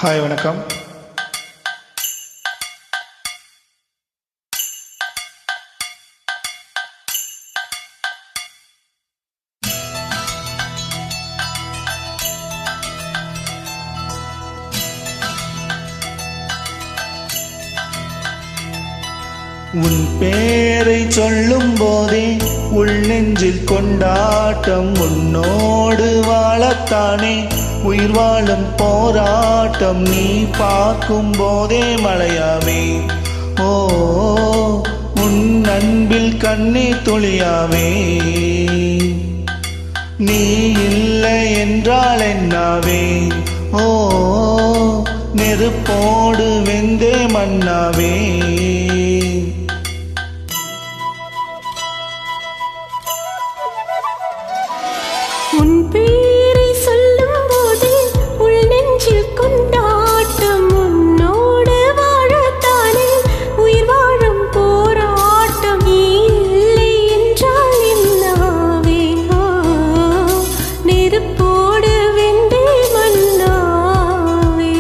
Hi வணக்கம். உன் பேரை சொல்லும் போதே உள் நெஞ்சில் கொண்டாட்டம், உன்னோடு வாழத்தானே உயிர் வாழும் போராட்டம். நீ பார்க்கும் போதே மழையாவே, ஓ உன் அன்பில் கண்ணீர் துளியாவே. நீ இல்லை என்றால் என்னாவே, ஓ நெருப்போடு வெந்தே மண்ணாவே. உன் பேரை சொல்லும் போதே உள் நெஞ்சில் கொண்டாட்டம், உன்னோடு வாழத்தானே உயிர் வாழும் போராட்டம். நீ இல்லை என்றால் என்னாவே, நெருப்போடு வெந்தே மண்ணாவே.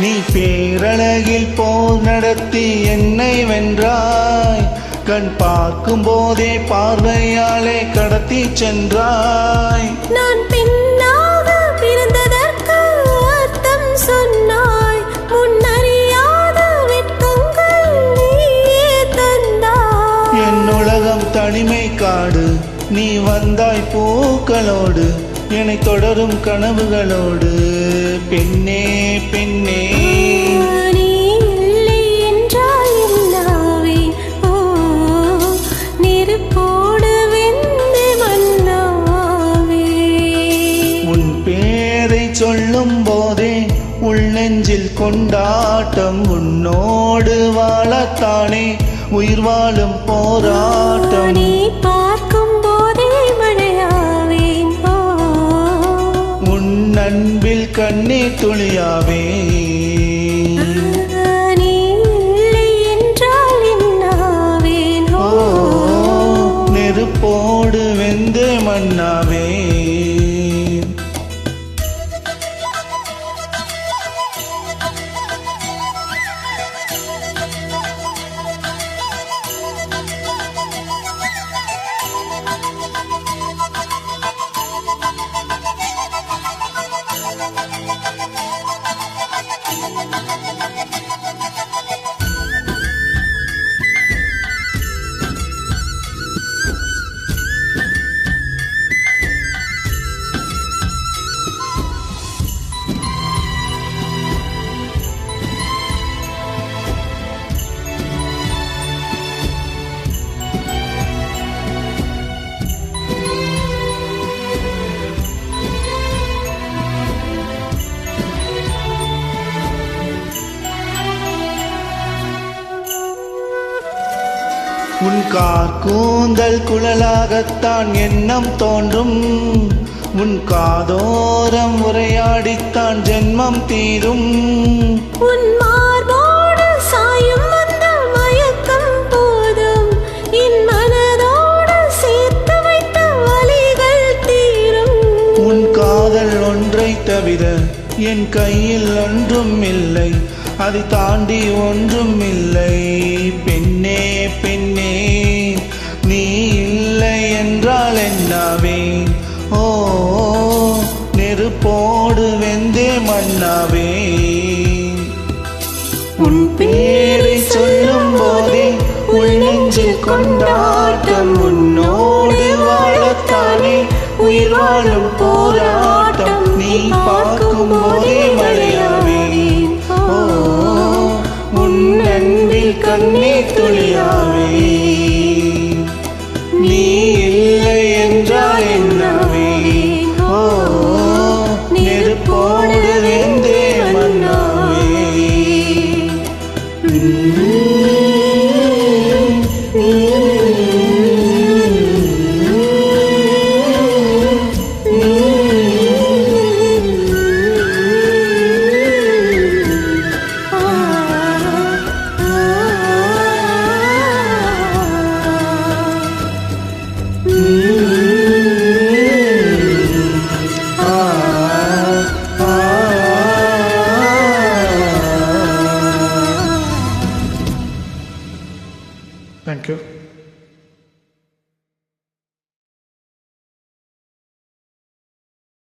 நீ பேரழகில் போர் நடத்தி என்னை வென்றாய், கண் பார்க்கும் போதே பார்வையாலே கடத்தி சென்றாய். நான் பெண்ணாக பிறந்ததற்கு அர்த்தம் சொன்னாய், முன்னறியாத வெட்கங்கள் நீயே தந்தாய். என் உலகம் தனிமை காடு, நீ வந்தாய் பூக்களோடு, என்னை தொடரும் கனவுகளோடு. பெண்ணே பெண்ணே, நீ இல்லை என்றால் என்னாவே, ஓ நெருப்போடு வெந்தே மண்ணாவே. உன் பேரை சொல்லும் போதே உள் நெஞ்சில் கொண்டாட்டம், உன்னோடு வாழத்தானே உயிர் வாழும் போராட்டம். நீ பார்க்கும் போதே மழையாவேன், உன் அன்பில் கண்ணீர் துளியாவே. நீ இல்லை என்றால் என்னாவேன், ஓ நெருப்போடு வெந்தே மண்ணாவே. உன் கார்கூந்தல் குழலாகத்தான் எண்ணம் தோன்றும், உன் காதோரம் உரையாடித்தான் ஜென்மம் தீரும். உன் மார்போடு சாயும் அந்த மயக்கம் போதும், என் மனதோடு சேர்த்து வைத்த வலிகள் தீரும். உன் காதல் ஒன்றை தவிர என் கையில் ஒன்றும் இல்லை, அதை தாண்டி ஒன்றும் இல்லை. பெண்ணே பெண்ணே, நீ இல்லை என்றால் என்னாவே, ஓ நெருப்போடு வெந்தே மண்ணாவே. உன் பேரை சொல்லும் கொண்டாட்டம் உன்னோடு வாழத்தானே உயிர் வாழும் போராட்டம் நீ பார்க்கும் போதே மழையாவே ஓ உன் அன்பில் கண்ணீர் துளியாவே நீ இல்லை என்றால் என்னவே ஓ நெருப்போடு வெந்தே மண்ணாவே Thank you.